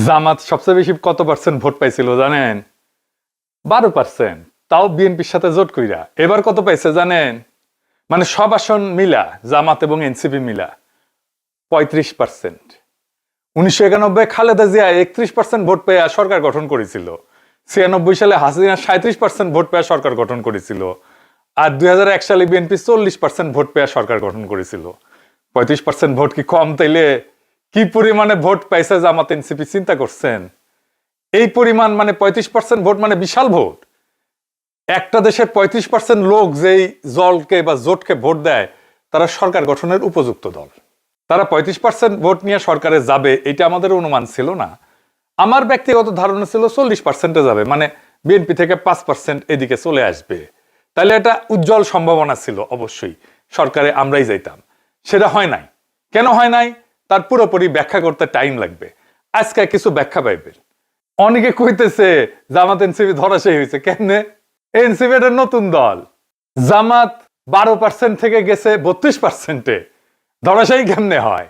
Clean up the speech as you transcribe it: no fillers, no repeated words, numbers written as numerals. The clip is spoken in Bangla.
জামাত সবচেয়ে বেশি কত পার্সেন্ট ভোট পাইছিল জানেন? 12%। তাও বিএনপির সাথে জোট কইরা। এবার কত পাইছে জানেন? মানে সব আসন মিলা, জামাত এবং এনসিপি মিলা 35%। 1991 খালেদা জিয়া 31% ভোট পেয়ে সরকার গঠন করেছিল। 96 সালে হাসিনা 37% ভোট পেয়ে সরকার গঠন করেছিল। আর 2001 সালে বিএনপি 40% ভোট পেয়ে সরকার গঠন করেছিল। 35% ভোট কি কম? তাইলে কি পরিমাণে ভোট পাইছে জামাত এনসিপি চিন্তা করছেন? এই পরিমাণ মানে 35% ভোট মানে বিশাল ভোট। একটা দেশের 35% লোক যেই দলকে বা জোটকে ভোট দেয় তারা সরকার গঠনের উপযুক্ত দল। তারা 35% ভোট নিয়ে সরকারে যাবে এটা আমাদের অনুমান ছিল না। আমার ব্যক্তিগত ধারণা ছিল 40%-এ যাবে, মানে বিএনপি থেকে 5% এদিকে চলে আসবে। তাহলে এটা উজ্জ্বল সম্ভাবনা ছিল অবশ্যই সরকারে আমরাই যাইতাম। সেটা হয় নাই। কেন হয় নাই তার পুরোপুরি ব্যাখ্যা করতে টাইম লাগবে। আজকে কিছু ব্যাখ্যা পাইবেন। অনেকে কইতেছে জামাত এনসিপি ধরাশায়ী হয়েছে। কেমনে? এনসিপি একটা নতুন দল। জামাত 12% থেকে গেছে 32%-এ। ধরাশায়ী কেমনে হয়?